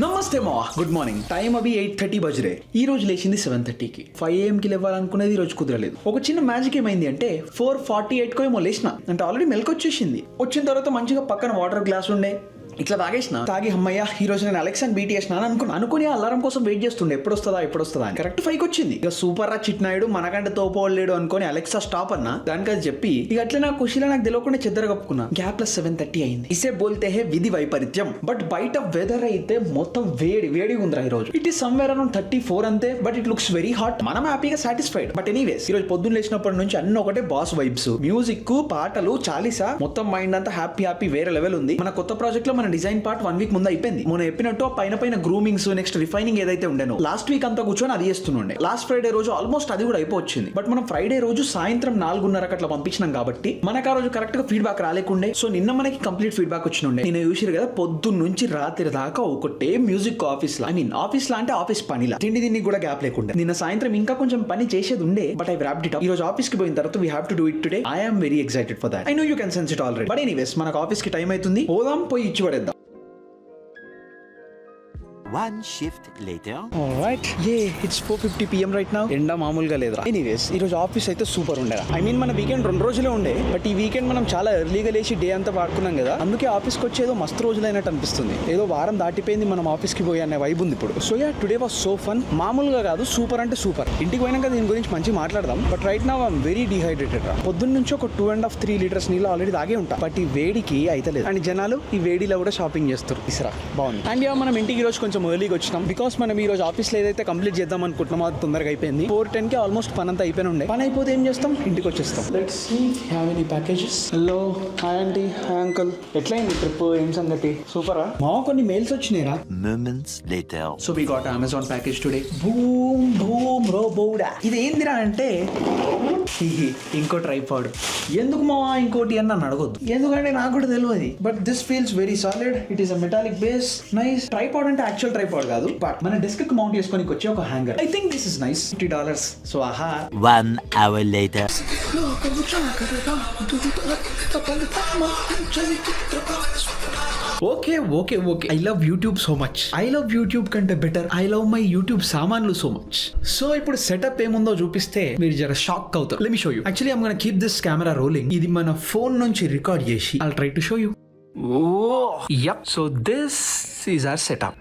నమస్తే మా good morning. Time అవి 8:30 బజరే. ఈ రోజు లేచింది 7:30కి. 5 AM కి లేవాలనుకునేది ఈ రోజు కుదరలేదు. ఒక చిన్న మ్యాజిక్ ఏమైంది అంటే 4:48 ఏమో లేచిన, అంటే ఆల్రెడీ మెలకు వచ్చేసింది. వచ్చిన తర్వాత మంచిగా పక్కన వాటర్ గ్లాస్ ఉండే, ఇట్లా తాగి అమ్మయ్య ఈ రోజు నేను అలెక్సాని బీట్ చేసిన అనుకుని అలారం కోసం వెయిట్ చేస్తుండే, ఎప్పుడు వస్తుందా అని. కరెక్ట్ 5కి వచ్చింది. ఇక సూపర్ రా చిట్నాయుడు మనకంటే తోపోలేడు అనుకుని అలెక్సా స్టాప్ అన్నా. దానికి అది చెప్పి ఇక అట్లా నాకు ఖుషిలో నాకు తెలియకుండా చెద్దర కప్పుకున్నా. గ్యాప్ ప్లస్ 7:30 అయింది. ఇసే బోల్తే హే విధి వైపరీత్యం. బట్ బయట వెదర్ అయితే మొత్తం వేడిగా ఉందిరా ఈ రోజు. ఇట్ ఈస్ సమ్వేర్ అరౌండ్ 34 అంతే, but it looks very hot. మనం హ్యాపీగా సాటిస్ఫైడ్. బట్ ఎనీవేస్ ఈ రోజు పొద్దున్న లేచినప్పటి నుంచి అన్ని ఒకటే బాస్ వైబ్స్, మ్యూజిక్, పాటలు, చాలీసా, మొత్తం మైండ్ అంతా హ్యాపీ వేరే లెవెల్ ఉంది. మన కొత్త ప్రాజెక్ట్ లో మన డిజైన్ పార్ట్ 1 వీక్ ముందు అయిపోయింది. మనం చెప్పినట్టు పైన గ్రూమింగ్స్, నెక్స్ట్ రిఫైనింగ్ ఏదైతే ఉండేనో లాస్ట్ వీక్ అంతా కూర్చొని అది చేస్తుండే. లాస్ట్ ఫ్రైడే రోజు ఆల్మోస్ట్ అది కూడా అయిపోవచ్చింది. బట్ మనం ఫ్రైడే రోజు సాయంత్రం 4:30 అట్లా పంపించినాం కాబట్టి మనకు ఆ రోజు కరెక్ట్ గా ఫీడ్బ్యాక్ రాలేకుండే. సో నిన్న మనకి కంప్లీట్ ఫీడ్బ్యాక్ వచ్చినుండే. నేను చూసిరు కదా పొద్దున్న నుంచి రాత్రి దాకా ఒకటే మ్యూజిక్ ఆఫీస్ లా, ఆఫీస్ లా అంటే ఆఫీస్ పనిలా, తిండి కూడా గ్యాప్ లేకుండా. నిన్న సాయంత్రం ఇంకా కొంచెం పని చేసేది ఉండే, but I wrapped it up. ఈ రోజు ఆఫీస్ కి పోయిన తర్వాత we have to do it today. I am very excited for that. I know you can sense it already. But anyways మనకు ఆఫీస్ కి టైం అవుతుంది, పోదాం, పోయి ఇచ్చి పడేద్దాం. One shift later. Alright. It's 4:50 PM right now. ఎండా మామూలుగా లేదురా. Anyways ఈ రోజు ఆఫీస్ అయితే సూపర్ ఉండేరా. మన వీకెండ్ 2 రోజులే ఉండే, బట్ ఈ వీకెండ్ మనం చాలా ఎర్లీగా లేచి డే అంతా వాడుకున్నాం కదా, అందుకే ఆఫీస్కి వచ్చేదో మస్తు రోజులైనట్టు అనిపిస్తుంది. ఏదో వారం దాటిపోయింది మనం ఆఫీస్కి పోయి అనే వైబ్ ఉంది ఇప్పుడు. So today was so fun. మామూలుగా కాదు, సూపర్ అంటే సూపర్. ఇంటికి పోయినాక దీని గురించి మంచి మాట్లాడదాం. But right now I'm very dehydrated రా. పొద్దున్న నుంచి ఒక 2.5-3 లీటర్స్ నీళ్ళు ఆల్రెడీ తాగే ఉంటా, బట్ ఈ వేడికి అయితే లేదు. అండ్ జనాలు ఈ వేడిలో కూడా షాపింగ్ చేస్తారు. ఇసరా బాగుంది. అండ్ మనం ఇంటికి ఈ రోజు కొంచెం ఎర్లీగా వచ్చినాం, బికాస్ మనం ఈ రోజు ఆఫీస్లో ఏదైతే కంప్లీట్ చేద్దాం అనుకుంటున్నామో అది తొందరగా అయిపోయింది. 4:10కి ఆల్మోస్ట్ పని అంతా అయిపోయి ఉండే. పని అయిపోతే ఏం చేస్తాం, ఇంటికి వచ్చేస్తాం. Let's see have any packages. Hello, hi aunty, hi uncle. ఎట్లయింది ట్రిప్, ఏం సంగతి? సూపరా. మా కొన్ని మెయిల్స్ వచ్చినాయిరా. Moments later. So we got Amazon package today. Boom రోబోడా. ఇది ఏందిరా అంటే ఇంకో ట్రైపాడ్. ఎందుకు మా ఇంకోటి అని నన్ను అడగొద్దు, ఎందుకంటే నాకు కూడా తెలియదు. But this feels very solid. It is a metallic base, nice. Tripod అంటే యాక్చువల్ ట్రైపాడ్ కాదు, బట్ మన డెస్క్ కి మౌంట్ చేసుకొని వచ్చే ఒక hanger. I think this is nice. $50. So ఆహా. 1 hour later. Okay. I love YouTube so much. I love YouTube కంటే better I love my YouTube సామాన్లు సో మచ్. సో ఇప్పుడు సెటప్ ఏముందో చూపిస్తే మీరు జర షాక్ అవుతారు. Let me show you. Actually I'm gonna keep this camera rolling. ఇది మన ఫోన్ నుంచి రికార్డ్ చేసి I'll try to show you. So this is our setup.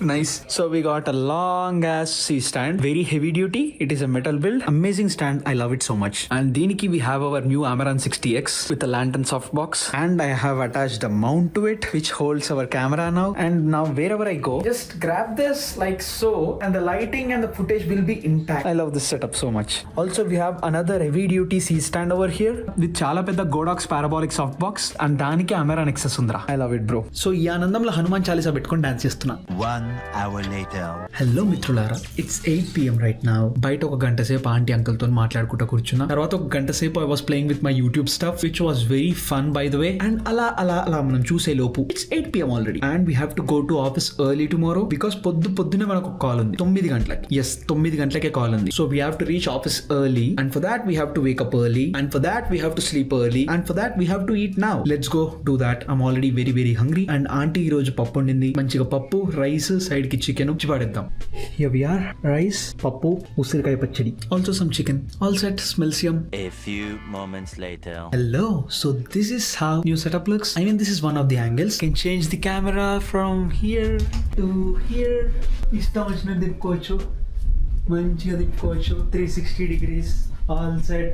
Nice. So we got a long ass C stand, very heavy duty. It is a metal build, amazing stand. I love it so much. And diniki we have our new Amaran 60X with a lantern softbox, and I have attached a mount to it which holds our camera now. And now wherever I go, just grab this like so, and the lighting and the footage will be intact. I love this setup so much. Also we have another heavy duty C stand over here with chala pedda Godox parabolic softbox, and daniki Amaran XS undra. I love it bro. So ee aanandamlo Hanuman Chalisa పెట్టుకొని dance చేస్తున్నా. 1 hour later. Hello మిత్రులారా, it's 8 PM right now. బయట ఒక గంట సేపు aunty uncle తో మాట్లాడుకుంటూ కూర్చున్నా. తర్వాత ఒక గంట సేపు I was playing with my YouTube stuff which was very fun by the way. And అలా మనం చూసే లోపు it's 8 PM already, and we have to go to office early tomorrow because పొద్దునే మనకు ఒక కాల్ ఉంది 9 గంటలకి. ఎస్, 9 గంటలకే కాల్ ఉంది. So we have to reach office early, and for that we have to Wake up early, and for that we have to sleep early, and for that we have to eat now. Let's go do that. I'm already very hungry. And aunty ఈ రోజు పప్పు వండింది, మంచిగా పప్పు, rice, side కి chicken పడేద్దాం. Here we are, rice, పప్పు, ఉసిరికాయ పచ్చడి, also some chicken, all set, smells yum. A few moments later. Hello, so this is how new setup looks. I mean, this is one of the angles. Can change the camera from here to here. ఇష్టం వచ్చిన తిప్పుకోవచ్చు, మంచిగా తిప్పుకోవచ్చు, 360 degrees, all set.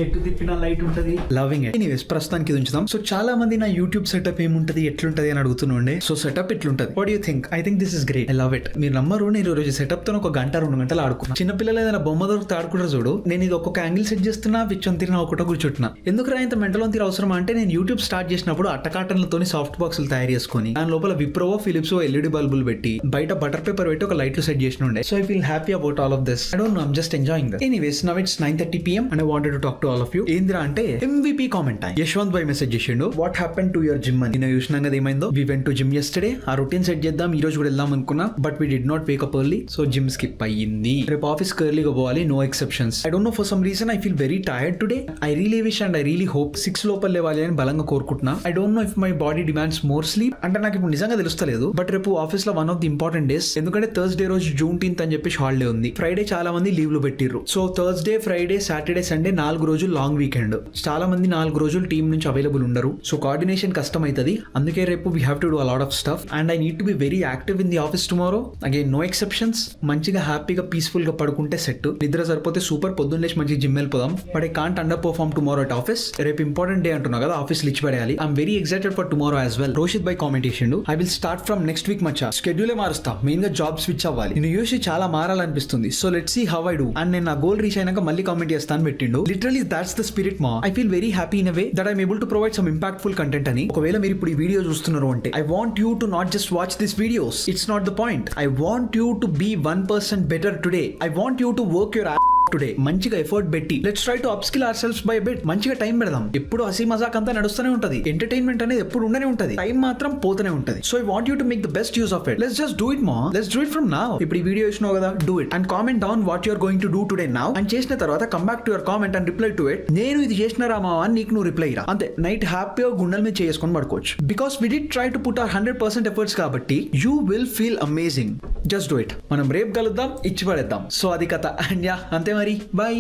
ఎటు తిప్పిన light ఉంటది. Loving it. Anyways ప్రస్తుతానికి ఇది ఉంచుదాం. So చాలా మంది నా యూట్యూబ్ సెటప్ ఏముంటది, ఎట్లుంటది అని అడుగుతుండే. సో సెటప్ ఇట్లుంటది. What you think? I think this is great. I love it. మీరు నమ్మరు, నేను ఈ రోజు సెటప్ తో ఒక 1-2 గంటలు ఆడుకున్నా. చిన్నపిల్లలు ఏదైనా బొమ్మ దొరికితే ఆడుకుంటారు చూడు, నేను ఇది ఒక్కొక్క యాంగిల్ సెట్ చేస్తున్నా, పిచ్చొని తీరిన ఒకటో కూర్చుంటున్నా. ఎందుకు రా ఇంత మెంటల్ తీరు అవసరం అంటే, నేను యూట్యూబ్ స్టార్ట్ చేసినప్పుడు అట్టకాటన్లతో సాఫ్ట్ బాక్సులు తయారు చేసుకుని దాని లోపల విప్రోవో ఫిలిప్స్ LED బల్బులు పెట్టి బయట బటర్ పేపర్ పెట్టి ఒక లైట్లు సెట్ చేసిన ఉండే. So I feel happy about all of this. I don't know, I'm just enjoying this. Anyways now it's 9:30 PM and I wanted to talk to all of you. ఏందిరా అంటే MVP comment time. Yashwant bhai message చేసిండు, what happen to your gym అని. నేను చూసినాం కదా ఏమైందో. We went to gym yesterday. ఆ routine set చేద్దాం ఈ రోజు కూడా వెళ్దాం అనుకున్నా, but we did not Wake up early, so gym skip అయ్యింది. రేపు ఆఫీస్ కి ఎర్లీగా పోవాలి, no exceptions. I don't know for some reason I feel very tired today. I really wish and I really hope 6 లోపల లేవాలి అని బలంగా కోరుకుంటున్నా. I don't know if my body demands more sleep అంటే నాకు ఇప్పుడు నిజంగా తెలుస్తలేదు. బట్ రేపు ఆఫీస్ లో one of the important days, ఎందుకంటే థర్స్డే రోజు June 10th అని చెప్పి హాలిడే ఉంది. ఫ్రైడే చాలా మంది లీవ్లు పెట్టిర్రు. So Thursday, Friday, Saturday, Sunday 4 రోజులు లాంగ్ వీకెండ్. చాలా మంది 4 రోజులు టీమ్ నుంచి అవైలబుల్ ఉండరు. సో కోఆర్డినేషన్ కష్టం అవుతుంది. అందుకే రేపు we have to do a lot of stuff and I need to be very active in the office tomorrow. Again no exceptions. మంచిగా హ్యాపీగా పీస్ఫుల్ గా పడుకుంటే సెట్. నిద్ర సరిపోతే సూపర్, పొద్దున్న లేచి మంచిగా జిమ్ వెళ్ళిపోదాం. But I can't underperform tomorrow at office. రేపు ఇంపార్టెంట్ డే అంటున్నా కదా, ఆఫీస్ లిచ్ పడేయాలి. I'm very excited for tomorrow as well. Roshith బై కామెంట్ చేసిండు, I will start from next week మచ్చా. షెడ్యూలే మారుస్తా, మెయిన్ గా జాబ్ స్విచ్ అవ్వాలి. నేను యూసి చాలా మారాలనిపిస్తుంది. So let see how I do. And నేను నా గోల్ రీచ్ అయినాక మళ్ళీ కామెంట్ చేస్తాను పెట్టిండు. లిటరలీ దాట్స్ ద స్పిరిట్ మా. I feel very happy in a way that I'm able to provide some impactful content అని. ఒకవేళ మీరు ఇప్పుడు ఈ వీడియో చూస్తున్నారు అంటే I want you to not just watch this videos. It's not the point. I want you to be 1% better today. I want you to work your today. మంచిగా effort పెట్టి let's try to upskill our selfs by bit. మంచిగా time పెడదాం. ఎప్పుడు హసీ మజాక్ అంతా నడుస్తూనే ఉంటది. Entertainment అనేది ఎప్పుడు ఉండనే ఉంటది. టైం మాత్రం పోతూనే ఉంటది. So I want you to make the best use of it. Let's just do it మా. Let's do it from now. ఇప్పుడు ఈ వీడియో చూసినావు కదా, do it and comment down what you're going to do today now. And చేసిన తర్వాత come back to your comment and reply to it. నేను ఇది చేసిన రామా అని నీకు నువ్వు రిప్లై రా. అంతే. నైట్ హ్యాపీగా గుండెల మీద చేసుకొని పడుకోవచ్చు. Because we did try to put our 100% efforts కాబట్టి you will feel amazing. Just do it. మనం రేపు కలుద్దాం, ఇచ్చి పడేద్దాం. సో అది కథ. అండ్ యా, అంతే మరి. బాయ్.